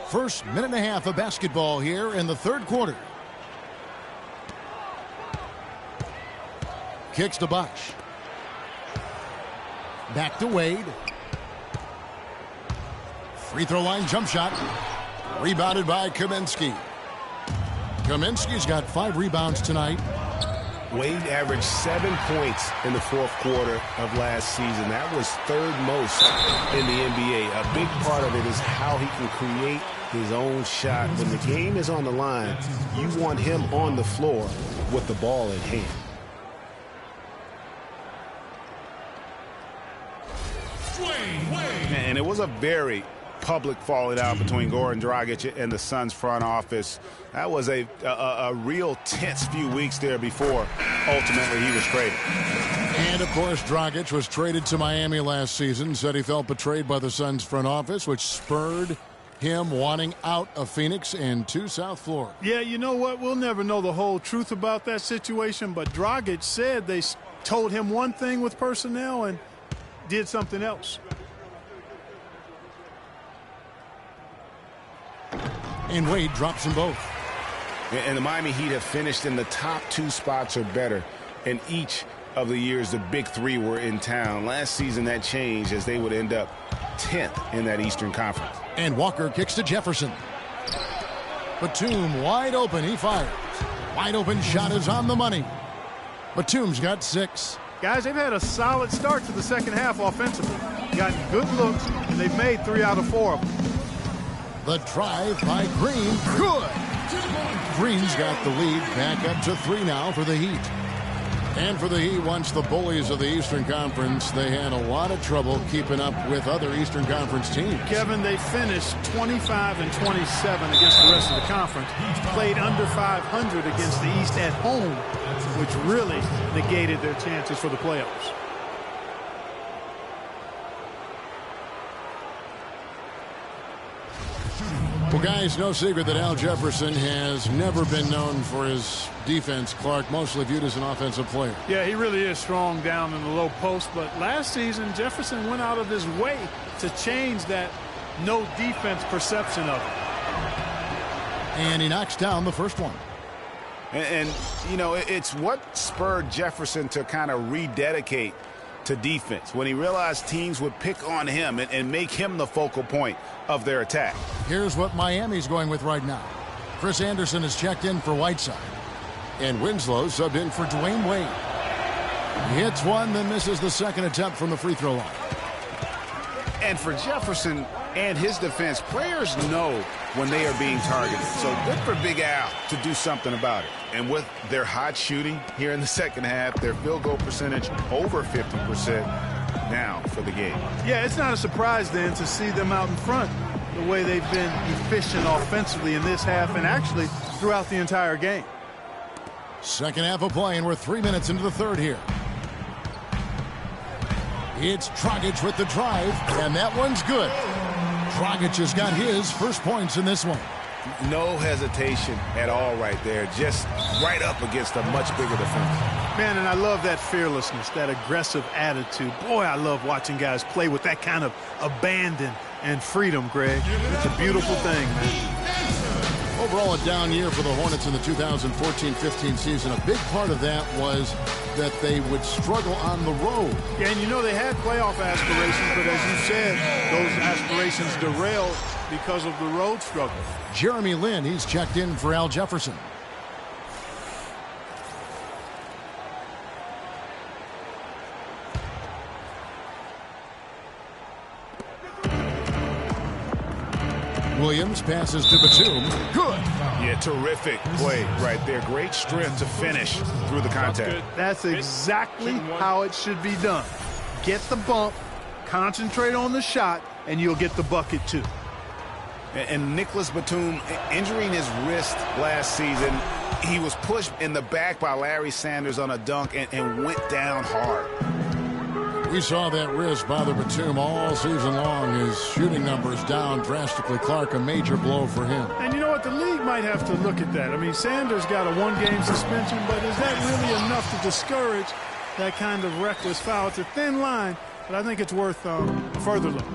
First minute and a half of basketball here in the third quarter. Kicks to Bosch. Back to Wade. Free throw line jump shot. Rebounded by Kaminsky. Kaminsky's got 5 rebounds tonight. Wade averaged 7 points in the fourth quarter of last season. That was 3rd most in the NBA. A big part of it is how he can create his own shot. When the game is on the line, you want him on the floor with the ball in hand. And it was a very public falling out between Goran Dragic and the Suns front office. That was a real tense few weeks there before ultimately he was traded. And, of course, Dragic was traded to Miami last season, said he felt betrayed by the Suns front office, which spurred him wanting out of Phoenix and to South Florida. Yeah, you know what? We'll never know the whole truth about that situation, but Dragic said they told him one thing with personnel and did something else. And Wade drops them both. And the Miami Heat have finished in the top 2 spots or better in each of the years the big 3 were in town. Last season that changed as they would end up 10th in that Eastern Conference. And Walker kicks to Jefferson. Batum wide open. He fires. Wide open shot is on the money. Batum's got 6. Guys, they've had a solid start to the second half offensively. Gotten good looks, and they've made 3 out of 4 of them. The drive by Green. Good. Green's got the lead back up to 3 now for the Heat. And for the Heat, once the bullies of the Eastern Conference, they had a lot of trouble keeping up with other Eastern Conference teams. Kevin, they finished 25 and 27 against the rest of the conference. Played under 500 against the East at home, which really negated their chances for the playoffs. Well, guys, no secret that Al Jefferson has never been known for his defense. Clark, mostly viewed as an offensive player. Yeah, he really is strong down in the low post. But last season, Jefferson went out of his way to change that no defense perception of him. And he knocks down the first one. And you know, it's what spurred Jefferson to kind of rededicate to defense when he realized teams would pick on him and make him the focal point of their attack. Here's what Miami's going with right now. Chris Anderson has checked in for Whiteside. And Winslow subbed in for Dwayne Wade. He hits one, then misses the second attempt from the free throw line. And for Jefferson and his defense, players know when they are being targeted. So good for Big Al to do something about it. And with their hot shooting here in the second half, their field goal percentage over 50% now for the game. Yeah, it's not a surprise then to see them out in front the way they've been efficient offensively in this half and actually throughout the entire game. Second half of play, and we're 3 minutes into the third here. It's Dragic with the drive, and that one's good. Dragic has got his first points in this one. No hesitation at all right there. Just right up against a much bigger defense. Man, and I love that fearlessness, that aggressive attitude. Boy, I love watching guys play with that kind of abandon and freedom, Greg. It's a beautiful thing, man. Overall, a down year for the Hornets in the 2014-15 season. A big part of that was that they would struggle on the road. Yeah, and you know they had playoff aspirations, but as you said, those aspirations derailed because of the road struggle. Jeremy Lin, he's checked in for Al Jefferson. Williams passes to Batum. Good. Yeah, terrific play right there. Great strength to finish through the contact. That's exactly how it should be done. Get the bump, concentrate on the shot, and you'll get the bucket too. And Nicholas Batum injuring his wrist last season, he was pushed in the back by Larry Sanders on a dunk and went down hard. We saw that wrist bother Batum all season long. His shooting numbers down drastically. Clark, a major blow for him. And you know what? The league might have to look at that. I mean, Sanders got a one-game suspension, but is that really enough to discourage that kind of reckless foul? It's a thin line, but I think it's worth a further look.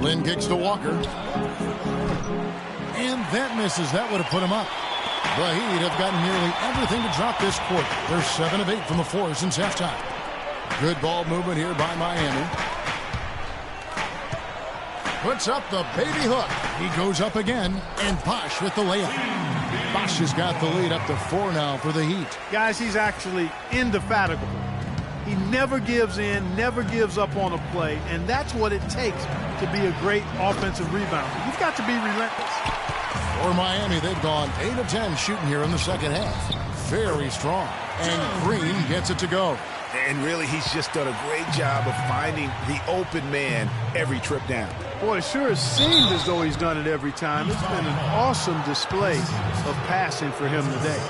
Lynn kicks to Walker. And that misses. That would have put him up. The Heat have gotten nearly everything to drop this quarter. They're 7 of 8 from the floor since halftime. Good ball movement here by Miami. Puts up the baby hook. He goes up again. And Bosh with the layup. Bosh has got the lead up to 4 now for the Heat. Guys, he's actually indefatigable. He never gives in, never gives up on a play, and that's what it takes to be a great offensive rebounder. You've got to be relentless. For Miami, they've gone 8 of 10 shooting here in the second half. Very strong. And Green gets it to go. And really, he's just done a great job of finding the open man every trip down. Boy, it sure has seemed as though he's done it every time. It's been an awesome display of passing for him today.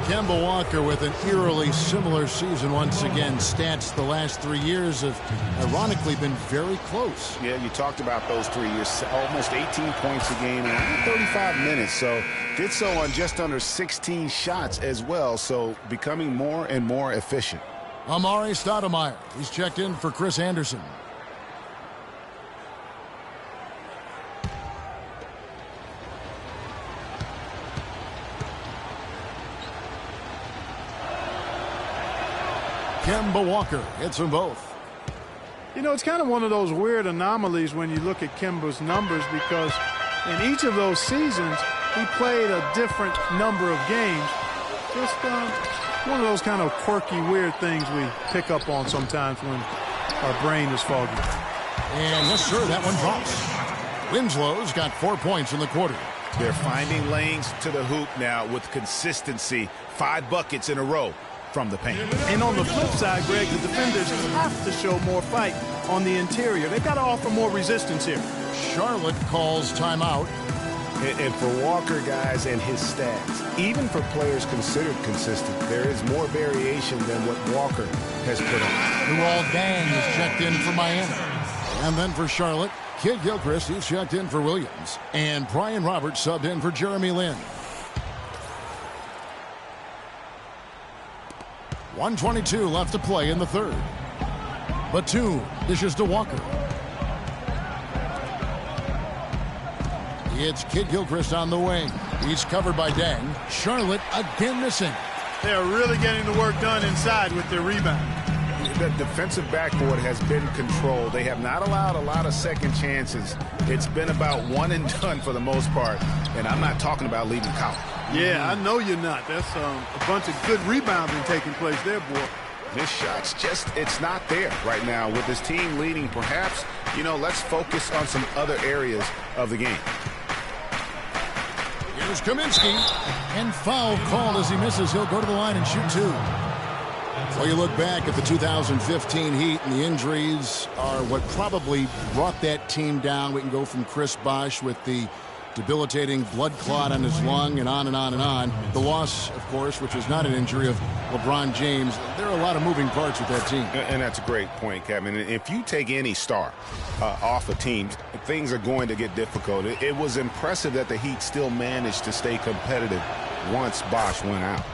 Kemba Walker with an eerily similar season once again. Stats the last 3 years have ironically been very close. Yeah, you talked about those 3 years. Almost 18 points a game in only 35 minutes. So did so on just under 16 shots as well. So becoming more and more efficient. Amari Stoudemire. He's checked in for Chris Anderson. Kemba Walker hits them both. You know, it's kind of one of those weird anomalies when you look at Kemba's numbers, because in each of those seasons, he played a different number of games. Just one of those kind of quirky, weird things we pick up on sometimes when our brain is foggy. And yes, sir, that one drops. Winslow's got 4 points in the quarter. They're finding lanes to the hoop now with consistency. 5 buckets in a row from the paint. And on the flip side, Greg, the defenders have to show more fight on the interior. They've got to offer more resistance here. Charlotte calls timeout. And for Walker, guys, and his stats, even for players considered consistent, there is more variation than what Walker has put on. Luol Deng is checked in for Miami. And then for Charlotte, Kid Gilchrist, he's checked in for Williams. And Brian Roberts subbed in for Jeremy Lin. 1:22 left to play in the third. Batum dishes to Walker. It's Kid Gilchrist on the wing. He's covered by Deng. Charlotte again missing. They're really getting the work done inside with their rebound. The defensive backboard has been controlled. They have not allowed a lot of second chances. It's been about one and done for the most part. And I'm not talking about leaving college. Yeah, I know you're not. That's a bunch of good rebounding taking place there, boy. This shot's just, it's not there right now. With this team leading, perhaps, let's focus on some other areas of the game. Here's Kaminsky. And foul called as he misses. He'll go to the line and shoot 2. Well, you look back at the 2015 Heat, and the injuries are what probably brought that team down. We can go from Chris Bosh with the debilitating blood clot on his lung and on and on and on. The loss, of course, which is not an injury, of LeBron James. There are a lot of moving parts with that team. And that's a great point, Kevin. If you take any star off a team, things are going to get difficult. It was impressive that the Heat still managed to stay competitive once Bosh went out.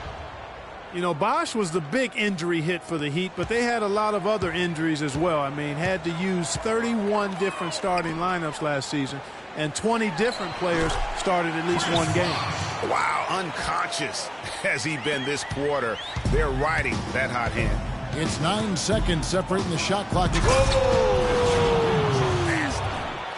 Bosh was the big injury hit for the Heat, but they had a lot of other injuries as well. I mean, had to use 31 different starting lineups last season, and 20 different players started at least one game. Wow, unconscious has he been this quarter. They're riding that hot hand. It's 9 seconds separating the shot clock.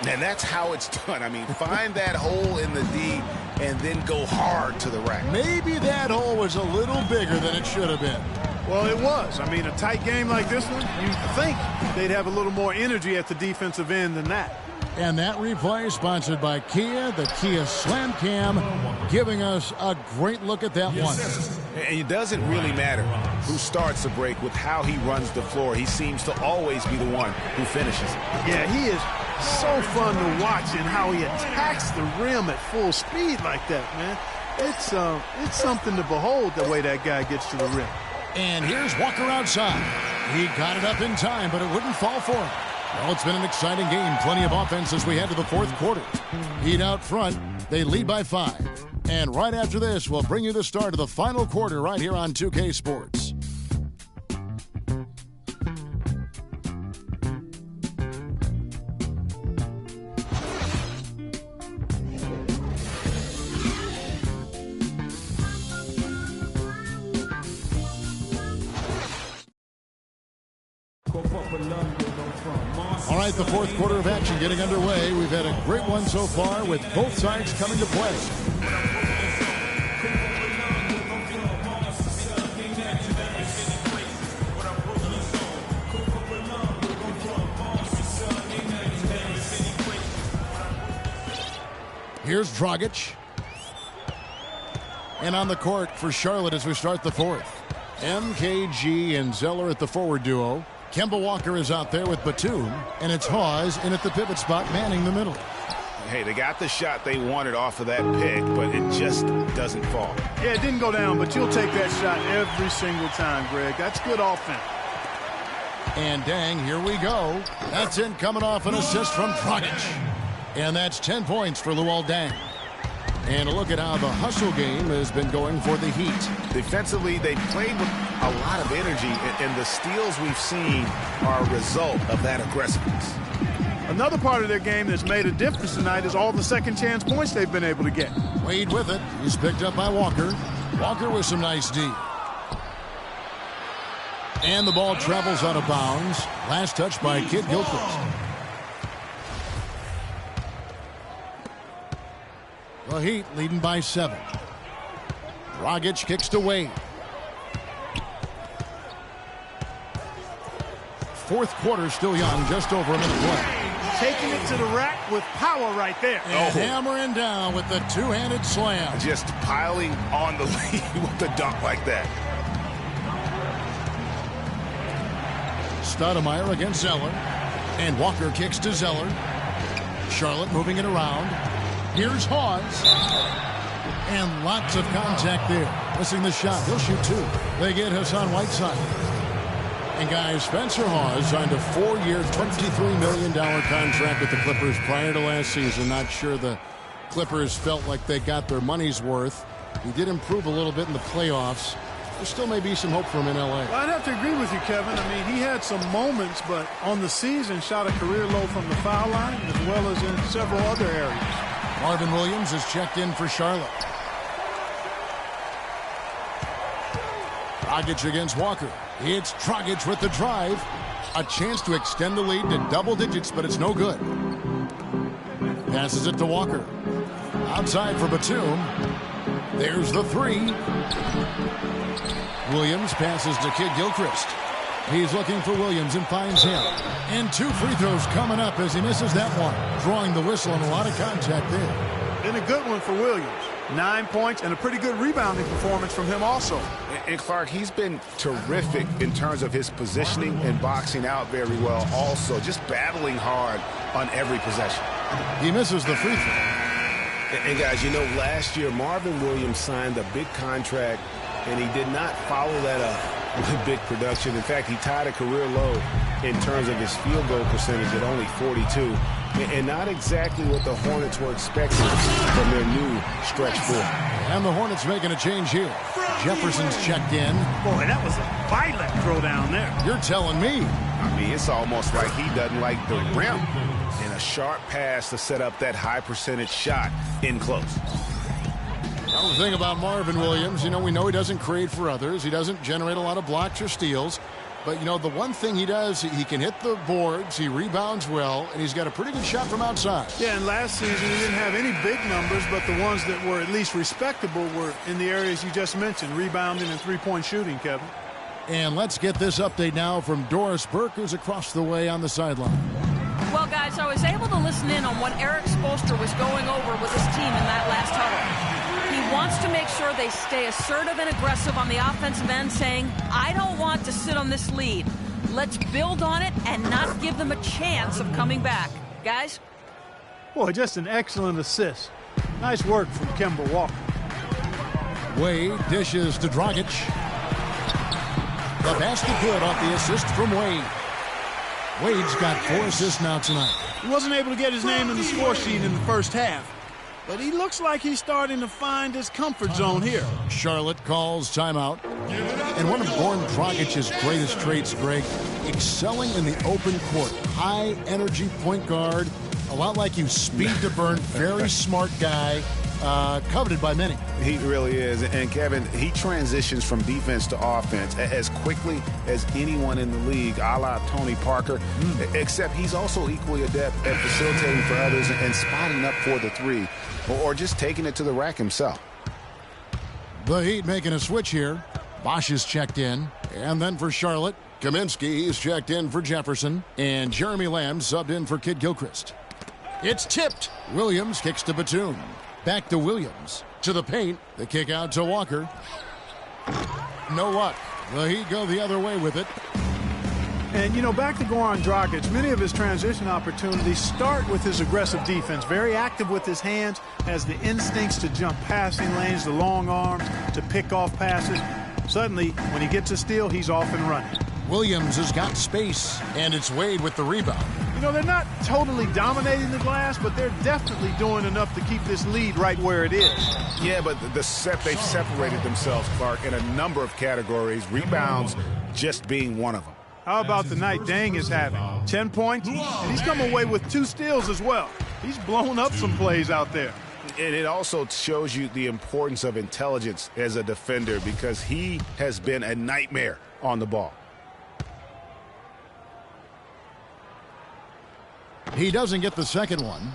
And that's how it's done. I mean, find that hole in the D and then go hard to the rack. Maybe that hole was a little bigger than it should have been. Well, it was. I mean, a tight game like this one, you'd think they'd have a little more energy at the defensive end than that. And that replay sponsored by Kia, the Kia Slam Cam, giving us a great look at that one. And it doesn't really matter who starts the break with how he runs the floor. He seems to always be the one who finishes. Yeah, he is so fun to watch in how he attacks the rim at full speed like that, man. It's something to behold the way that guy gets to the rim. And here's Walker outside. He got it up in time, but it wouldn't fall for him. Well, it's been an exciting game. Plenty of offense as we head to the fourth quarter. Heat out front. They lead by 5. And right after this, we'll bring you the start of the final quarter right here on 2K Sports. All right, the fourth quarter of action getting underway. We've had a great one so far with both sides coming to play. Here's Dragic. And on the court for Charlotte as we start the fourth. MKG and Zeller at the forward duo. Kemba Walker is out there with Batum. And it's Hawes in at the pivot spot manning the middle. Hey, they got the shot they wanted off of that pick, but it just doesn't fall. Yeah, it didn't go down, but you'll take that shot every single time, Greg. That's good offense. And dang, here we go. That's in coming off an assist from Dragic. And that's 10 points for Luol Deng. And a look at how the hustle game has been going for the Heat. Defensively, they played with a lot of energy, and the steals we've seen are a result of that aggressiveness. Another part of their game that's made a difference tonight is all the second chance points they've been able to get. Wade with it. He's picked up by Walker. Walker with some nice D. And the ball travels out of bounds. Last touch by Kid Gilchrist. The Heat leading by 7. Dragic kicks to Wade. Fourth quarter still young, just over a minute play. Taking it to the rack with power right there. And hammering down with the two-handed slam. Just piling on the lead with the dunk like that. Stoudemire against Zeller. And Walker kicks to Zeller. Charlotte moving it around. Here's Hawes. And lots of contact there. Missing the shot. He'll shoot 2. They get Hassan Whiteside. And guys, Spencer Hawes signed a 4-year, $23 million contract with the Clippers prior to last season. Not sure the Clippers felt like they got their money's worth. He did improve a little bit in the playoffs. There still may be some hope for him in L.A. Well, I'd have to agree with you, Kevin. I mean, he had some moments, but on the season shot a career low from the foul line as well as in several other areas. Marvin Williams is checked in for Charlotte. Dragic against Walker. It's Dragic with the drive. A chance to extend the lead to double digits, but it's no good. Passes it to Walker. Outside for Batum. There's the 3. Williams passes to Kid Gilchrist. He's looking for Williams and finds him. And 2 free throws coming up as he misses that one. Drawing the whistle and a lot of contact there. Been a good one for Williams. 9 points and a pretty good rebounding performance from him also. And Clark, he's been terrific in terms of his positioning and boxing out very well also. Just battling hard on every possession. He misses the free throw. And guys, you know, last year Marvin Williams signed a big contract, and he did not follow that up with big production. In fact, he tied a career low in terms of his field goal percentage at only 42. And not exactly what the Hornets were expecting from their new stretch 4. And the Hornets making a change here. Jefferson's checked in. Boy, that was a violent throw down there. You're telling me. I mean, it's almost like he doesn't like the rim. And a sharp pass to set up that high percentage shot in close. Well, the thing about Marvin Williams, you know, we know he doesn't create for others. He doesn't generate a lot of blocks or steals. But, you know, the one thing he does, he can hit the boards, he rebounds well, and he's got a pretty good shot from outside. Yeah, and last season he didn't have any big numbers, but the ones that were at least respectable were in the areas you just mentioned, rebounding and three-point shooting, Kevin. And let's get this update now from Doris Burke, who's across the way on the sideline. Well, guys, I was able to listen in on what Eric Spoelstra was going over with his team in that last huddle. He wants to make sure they stay assertive and aggressive on the offensive end, saying, I don't want to sit on this lead. Let's build on it and not give them a chance of coming back. Guys? Boy, just an excellent assist. Nice work from Kemba Walker. Wade dishes to Dragic. The basket good off the assist from Wade. Wade's got 4 assists now tonight. He wasn't able to get his name in the score sheet in the first half, but he looks like he's starting to find his comfort zone here. Charlotte calls timeout. And one of Goran Dragic's greatest traits, Greg, excelling in the open court. High energy point guard, a lot like you, speed to burn, very smart guy. coveted by many. He really is. And, Kevin, he transitions from defense to offense as quickly as anyone in the league, a la Tony Parker, except he's also equally adept at facilitating for others and spotting up for the three or just taking it to the rack himself. The Heat making a switch here. Bosch is checked in. And then for Charlotte, Kaminsky is checked in for Jefferson. And Jeremy Lamb subbed in for Kid Gilchrist. It's tipped. Williams kicks to Batum. Back to Williams. To the paint. The kick out to Walker. No luck. The Heat go the other way with it. And, you know, back to Goran Dragic, many of his transition opportunities start with his aggressive defense. Very active with his hands, has the instincts to jump passing lanes, the long arms, to pick off passes. Suddenly, when he gets a steal, he's off and running. Williams has got space, and it's Wade with the rebound. You know, they're not totally dominating the glass, but they're definitely doing enough to keep this lead right where it is. Yeah, but they've separated themselves, Clark, in a number of categories, rebounds just being one of them. How about the night Dang is having? 10 points, and he's come away with 2 steals as well. He's blown up some plays out there. And it also shows you the importance of intelligence as a defender because he has been a nightmare on the ball. He doesn't get the second one.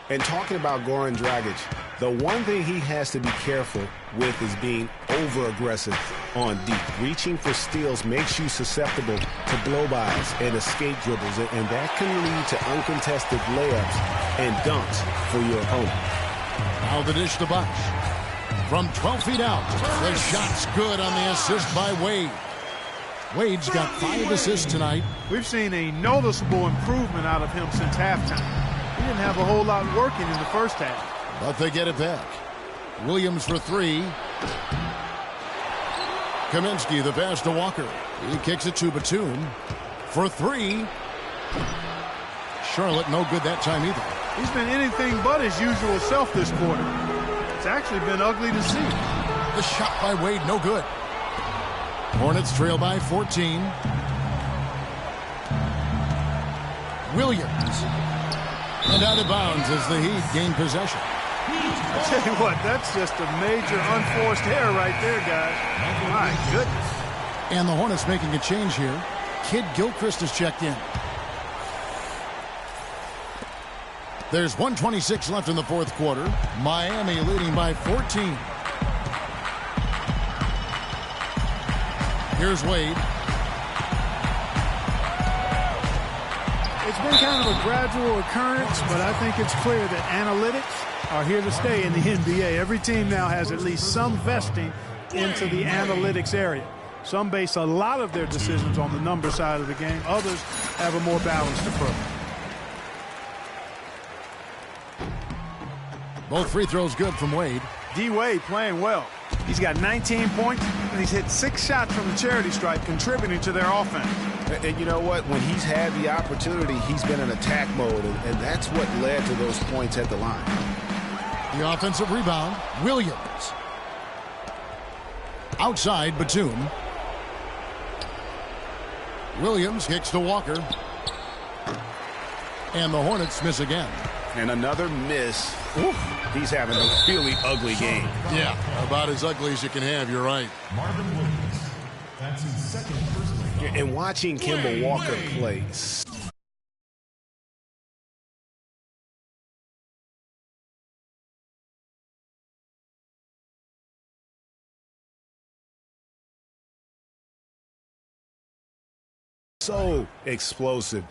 And talking about Goran Dragic, the one thing he has to be careful with is being over-aggressive on deep. Reaching for steals makes you susceptible to blow-bys and escape dribbles, and that can lead to uncontested layups and dunks for your opponent. Now the dish to Bosch. From 12 feet out, the shot's good on the assist by Wade. Wade's got 5 assists tonight. We've seen a noticeable improvement out of him since halftime. He didn't have a whole lot working in the first half. But they get it back. Williams for 3. Kaminsky, the pass to Walker. He kicks it to Batum for 3. Charlotte no good that time either. He's been anything but his usual self this quarter. It's actually been ugly to see. The shot by Wade no good. Hornets trail by 14. Williams. And out of bounds as the Heat gain possession. I tell you what, that's just a major unforced error right there, guys. My goodness. And the Hornets making a change here. Kid Gilchrist is checked in. There's 1:26 left in the fourth quarter. Miami leading by 14. Here's Wade. It's been kind of a gradual occurrence, but I think it's clear that analytics are here to stay in the NBA. Every team now has at least some vesting into the analytics area. Some base a lot of their decisions on the number side of the game. Others have a more balanced approach. Both free throws good from Wade. D-Wade playing well. He's got 19 points, and he's hit 6 shots from the charity stripe, contributing to their offense. And you know what? When he's had the opportunity, he's been in attack mode, and that's what led to those points at the line. The offensive rebound, Williams. Outside, Batum. Williams kicks to Walker. And the Hornets miss again. And another miss. Oof, he's having a really ugly game. Yeah, about as ugly as you can have, you're right. Marvin Williams. That's his second personal foul. And watching Kemba Walker play. So explosive.